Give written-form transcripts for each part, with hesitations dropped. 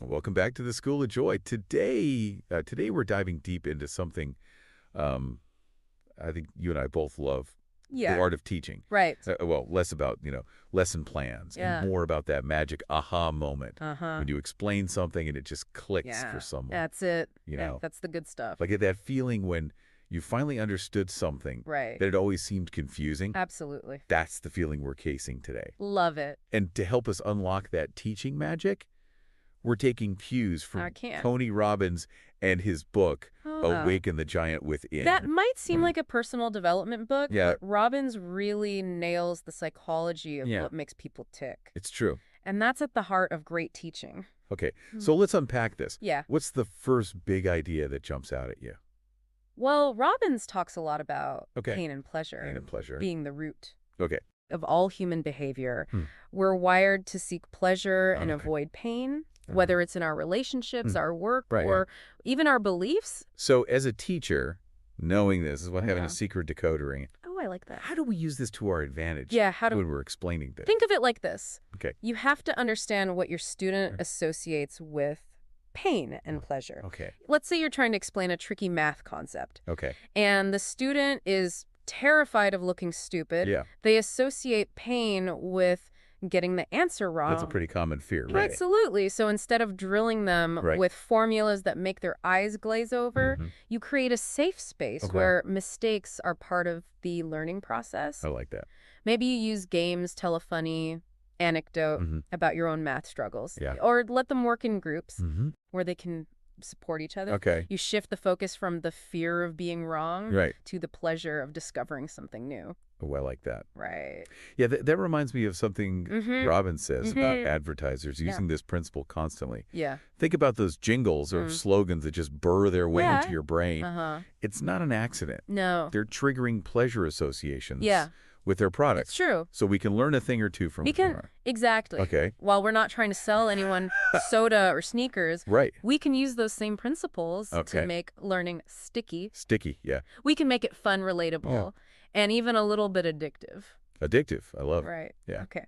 Welcome back to the School of Joy. Today we're diving deep into something I think you and I both love. Yeah. The art of teaching. Right. Well, less about, lesson plans and more about that magic aha moment when you explain something and it just clicks for someone. That's it. Yeah, that's the good stuff. Like that feeling when you finally understood something that had always seemed confusing. Absolutely. That's the feeling we're casing today. Love it. And to help us unlock that teaching magic, we're taking cues from Tony Robbins and his book, Awaken the Giant Within. That might seem like a personal development book, Yeah. but Robbins really nails the psychology of what makes people tick. It's true. And that's at the heart of great teaching. Okay, so let's unpack this. Yeah. What's the first big idea that jumps out at you? Well, Robbins talks a lot about pain and pleasure. Pain and pleasure. Being the root. Okay. Of all human behavior. We're wired to seek pleasure and avoid pain. Whether it's in our relationships, our work, or even our beliefs. So as a teacher, knowing this is what having a secret decoder in. Oh, I like that. How do we use this to our advantage when we're explaining this? Think of it like this. Okay. You have to understand what your student associates with pain and pleasure. Okay. Let's say you're trying to explain a tricky math concept. Okay. And the student is terrified of looking stupid. Yeah. They associate pain with getting the answer wrong. That's a pretty common fear, right? Absolutely. So instead of drilling them with formulas that make their eyes glaze over, you create a safe space where mistakes are part of the learning process. I like that. Maybe you use games, tell a funny anecdote about your own math struggles. Yeah. Or let them work in groups where they can support each other. Okay. You shift the focus from the fear of being wrong to the pleasure of discovering something new. Oh, I like that. Right. Yeah, that reminds me of something Robbins says about advertisers using this principle constantly. Yeah. Think about those jingles or slogans that just burr their way into your brain. It's not an accident. No. They're triggering pleasure associations Yeah. with their products. It's true. So we can learn a thing or two from Exactly. Okay. While we're not trying to sell anyone soda or sneakers, we can use those same principles to make learning sticky. Sticky, yeah. We can make it fun, relatable, and even a little bit addictive. Addictive. I love it. Right. Yeah. Okay.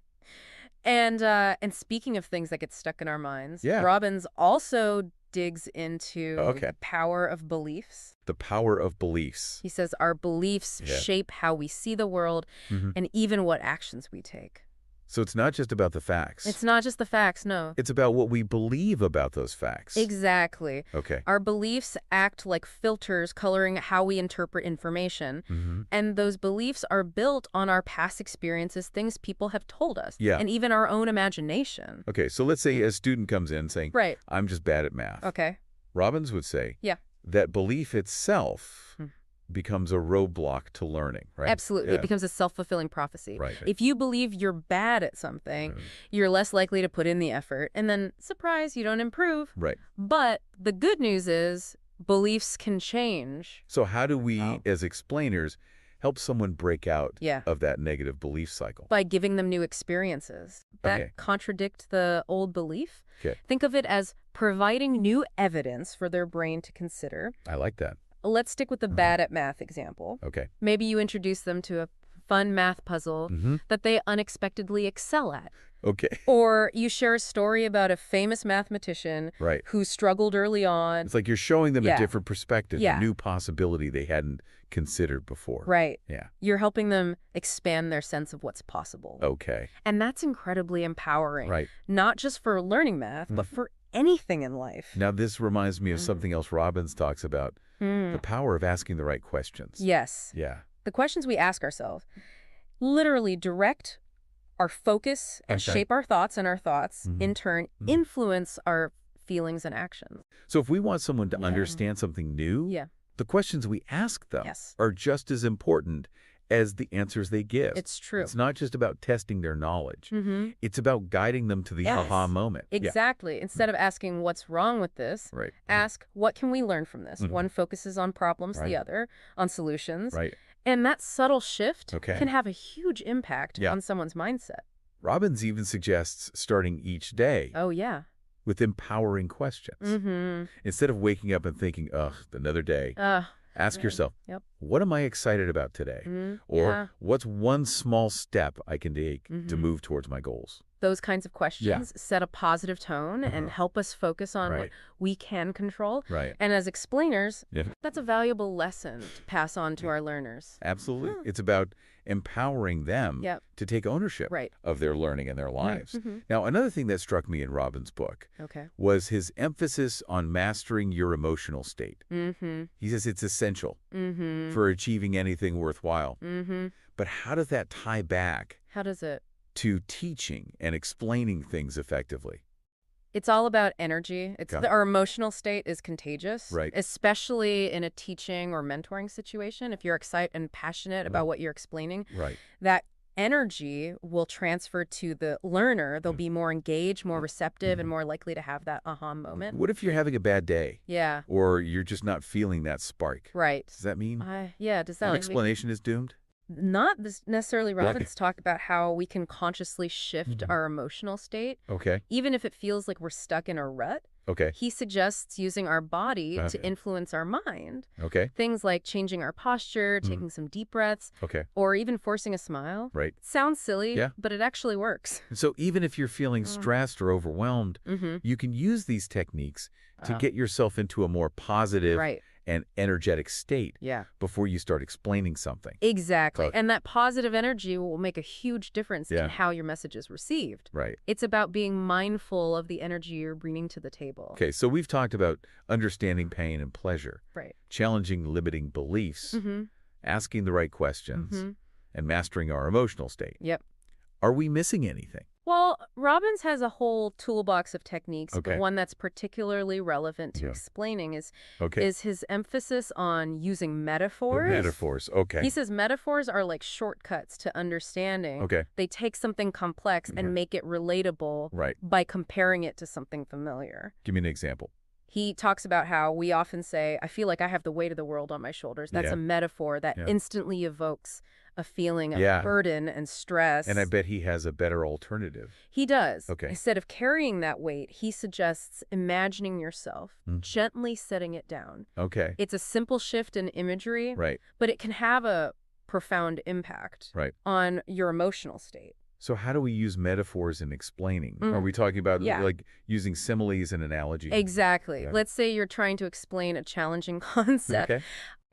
And speaking of things that get stuck in our minds, Yeah. Robbins also digs into the power of beliefs. The power of beliefs. He says our beliefs shape how we see the world and even what actions we take. So it's not just about the facts. It's not just the facts, no. It's about what we believe about those facts. Exactly. Okay. Our beliefs act like filters coloring how we interpret information. And those beliefs are built on our past experiences, things people have told us, and even our own imagination. Okay, so let's say a student comes in saying, I'm just bad at math. Okay. Robbins would say that belief itself becomes a roadblock to learning, right? Absolutely. It becomes a self-fulfilling prophecy. Right. If you believe you're bad at something, you're less likely to put in the effort. And then, surprise, you don't improve. Right. But the good news is beliefs can change. So how do we, as explainers, help someone break out of that negative belief cycle? By giving them new experiences that contradict the old belief. Think of it as providing new evidence for their brain to consider. I like that. Let's stick with the bad at math example. Okay. Maybe you introduce them to a fun math puzzle that they unexpectedly excel at. Okay. Or you share a story about a famous mathematician who struggled early on. It's like you're showing them a different perspective, a new possibility they hadn't considered before. Right. Yeah. You're helping them expand their sense of what's possible. Okay. And that's incredibly empowering. Right. Not just for learning math, but for anything in life. Now, this reminds me of something else Robbins talks about, the power of asking the right questions. Yes. Yeah. The questions we ask ourselves literally direct our focus and shape our thoughts, and our thoughts, in turn, influence our feelings and actions. So if we want someone to understand something new, the questions we ask them are just as important as the answers they give. It's true. It's not just about testing their knowledge. It's about guiding them to the aha moment. Exactly. Instead of asking what's wrong with this, ask what can we learn from this? One focuses on problems, the other on solutions. And that subtle shift can have a huge impact on someone's mindset. Robbins even suggests starting each day with empowering questions. Instead of waking up and thinking, ugh, another day, ask yourself, what am I excited about today? Or what's one small step I can take to move towards my goals? those kinds of questions set a positive tone and help us focus on what we can control. And as explainers, that's a valuable lesson to pass on to our learners. Absolutely. It's about empowering them to take ownership of their learning and their lives. Now, another thing that struck me in Robbins' book was his emphasis on mastering your emotional state. He says it's essential for achieving anything worthwhile. But how does that tie back to teaching and explaining things effectively? It's all about energy. Our emotional state is contagious, especially in a teaching or mentoring situation. If you're excited and passionate about what you're explaining, that energy will transfer to the learner. They'll be more engaged, more receptive, and more likely to have that aha moment. What if you're having a bad day? Yeah. Or you're just not feeling that spark? Right. Does that mean does that explanation is doomed? Not necessarily. Robbins talk about how we can consciously shift our emotional state. Even if it feels like we're stuck in a rut. He suggests using our body to influence our mind. Things like changing our posture, taking some deep breaths, or even forcing a smile. Sounds silly, but it actually works. So even if you're feeling stressed or overwhelmed, you can use these techniques to get yourself into a more positive and energetic state before you start explaining something. Exactly. And that positive energy will make a huge difference in how your message is received. It's about being mindful of the energy you're bringing to the table. Okay, so we've talked about understanding pain and pleasure, challenging limiting beliefs, asking the right questions, and mastering our emotional state. Are we missing anything? Well, Robbins has a whole toolbox of techniques, but one that's particularly relevant to explaining is his emphasis on using metaphors. Metaphors, He says metaphors are like shortcuts to understanding. They take something complex and make it relatable by comparing it to something familiar. Give me an example. He talks about how we often say, I feel like I have the weight of the world on my shoulders. That's a metaphor that instantly evokes a feeling of burden and stress. And I bet he has a better alternative. He does. Instead of carrying that weight, he suggests imagining yourself, gently setting it down. It's a simple shift in imagery, but it can have a profound impact on your emotional state. So how do we use metaphors in explaining? Are we talking about like using similes and analogies? Exactly. Let's say you're trying to explain a challenging concept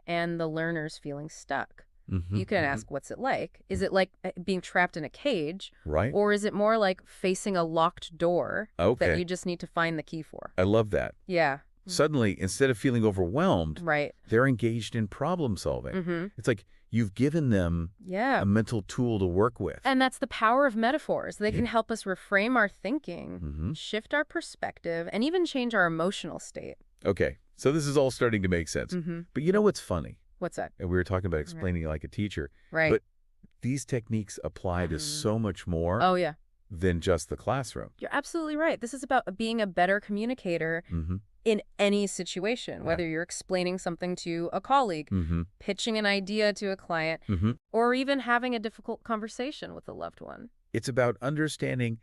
and the learner's feeling stuck. You can ask, what's it like? Is it like being trapped in a cage? Or is it more like facing a locked door that you just need to find the key for? I love that. Yeah. Suddenly, instead of feeling overwhelmed, they're engaged in problem solving. It's like you've given them a mental tool to work with. And that's the power of metaphors. They can help us reframe our thinking, shift our perspective, and even change our emotional state. Okay, so this is all starting to make sense. But you know what's funny? What's that? And we were talking about explaining like a teacher. But these techniques apply to so much more than just the classroom. You're absolutely right. This is about being a better communicator in any situation, whether you're explaining something to a colleague, pitching an idea to a client, or even having a difficult conversation with a loved one. It's about understanding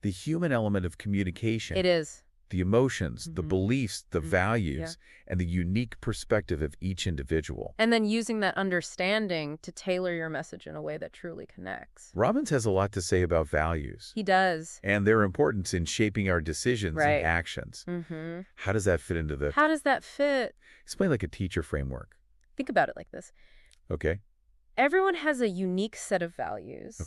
the human element of communication. It is. The emotions, the beliefs, the values, and the unique perspective of each individual. And then using that understanding to tailor your message in a way that truly connects. Robbins has a lot to say about values. He does. And their importance in shaping our decisions and actions. How does that fit into the... How does that fit? Explain like a teacher framework. Think about it like this. Everyone has a unique set of values.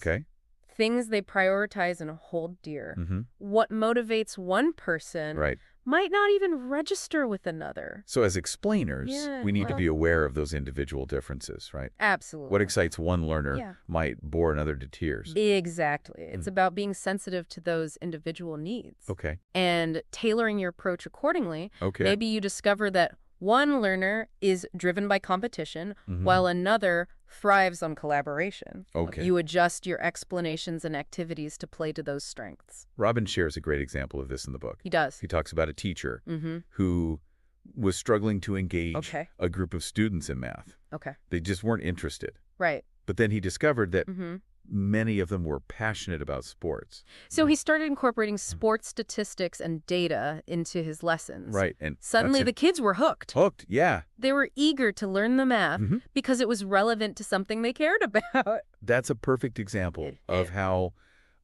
Things they prioritize and hold dear. What motivates one person might not even register with another. So as explainers, we need to be aware of those individual differences, right? Absolutely. What excites one learner might bore another to tears. Exactly. It's about being sensitive to those individual needs. And tailoring your approach accordingly. Maybe you discover that one learner is driven by competition, while another thrives on collaboration. You adjust your explanations and activities to play to those strengths. Robbins shares a great example of this in the book. He does. He talks about a teacher who was struggling to engage a group of students in math. They just weren't interested. But then he discovered that many of them were passionate about sports. So he started incorporating sports statistics and data into his lessons. And suddenly the kids were hooked. They were eager to learn the math because it was relevant to something they cared about. That's a perfect example of how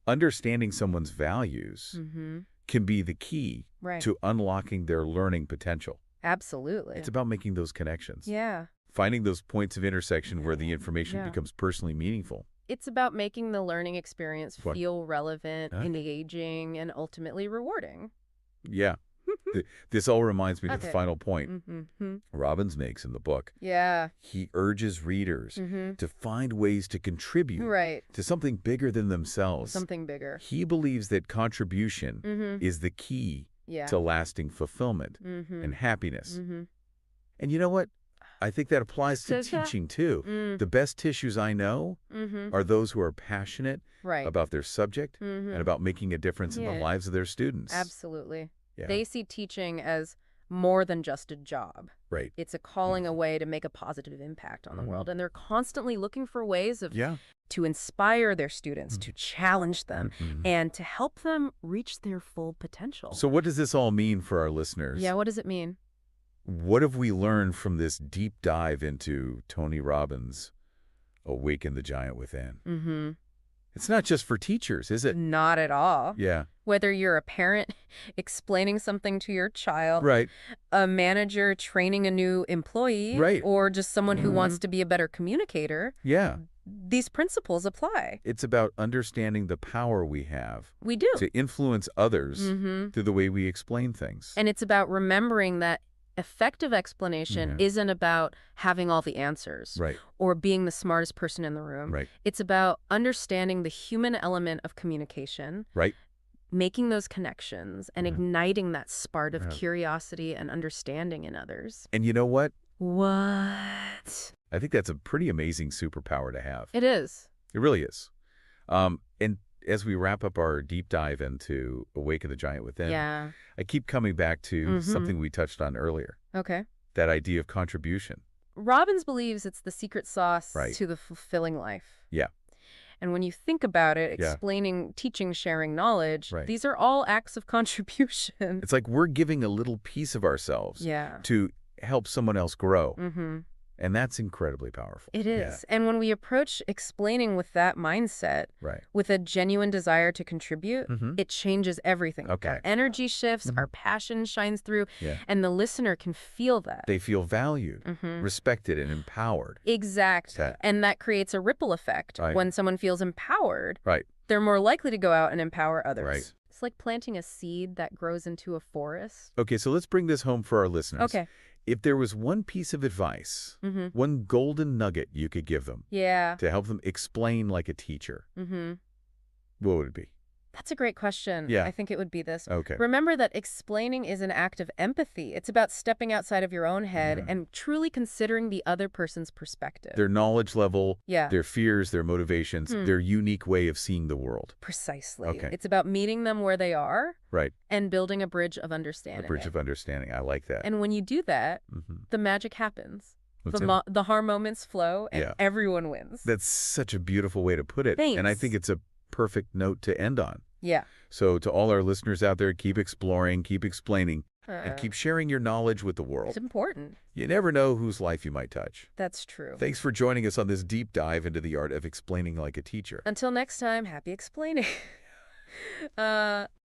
understanding someone's values can be the key to unlocking their learning potential. Absolutely. It's about making those connections. Yeah. Finding those points of intersection where the information becomes personally meaningful. It's about making the learning experience feel relevant, engaging, and ultimately rewarding. Yeah. This all reminds me of the final point Robbins makes in the book. Yeah. He urges readers to find ways to contribute to something bigger than themselves. Something bigger. He believes that contribution is the key to lasting fulfillment and happiness. And you know what? I think that applies to teaching, too. The best teachers I know are those who are passionate about their subject and about making a difference in the lives of their students. Absolutely. Yeah. They see teaching as more than just a job. Right. It's a calling away to make a positive impact on the world. And they're constantly looking for ways to inspire their students, to challenge them, and to help them reach their full potential. So what does this all mean for our listeners? Yeah, what does it mean? What have we learned from this deep dive into Tony Robbins' Awaken the Giant Within? It's not just for teachers, is it? Not at all. Yeah. Whether you're a parent explaining something to your child, a manager training a new employee, or just someone who wants to be a better communicator, these principles apply. It's about understanding the power we have to influence others through the way we explain things. And it's about remembering that effective explanation isn't about having all the answers or being the smartest person in the room. It's about understanding the human element of communication, making those connections, and igniting that spark of curiosity and understanding in others. And you know what? What? I think that's a pretty amazing superpower to have. It is. It really is. And as we wrap up our deep dive into Awaken the Giant Within, I keep coming back to something we touched on earlier. Okay. That idea of contribution. Robbins believes it's the secret sauce to the fulfilling life. Yeah. And when you think about it, explaining, teaching, sharing knowledge, these are all acts of contribution. It's like we're giving a little piece of ourselves to help someone else grow. And that's incredibly powerful. It is. And when we approach explaining with that mindset, with a genuine desire to contribute, it changes everything. Our energy shifts, our passion shines through, and the listener can feel that. They feel valued, respected, and empowered. Exactly. And that creates a ripple effect. When someone feels empowered, they're more likely to go out and empower others. It's like planting a seed that grows into a forest. Okay, so let's bring this home for our listeners. Okay. If there was one piece of advice, one golden nugget you could give them to help them explain like a teacher, what would it be? That's a great question. Yeah. I think it would be this. Okay. Remember that explaining is an act of empathy. It's about stepping outside of your own head and truly considering the other person's perspective. Their knowledge level, their fears, their motivations, their unique way of seeing the world. Precisely. Okay. It's about meeting them where they are and building a bridge of understanding. A bridge of understanding. I like that. And when you do that, the magic happens. The harm moments flow and everyone wins. That's such a beautiful way to put it. Thanks. And I think it's a perfect note to end on. Yeah. So to all our listeners out there, keep exploring, keep explaining, and keep sharing your knowledge with the world. It's important. You never know whose life you might touch. That's true. Thanks for joining us on this deep dive into the art of explaining like a teacher. Until next time, happy explaining.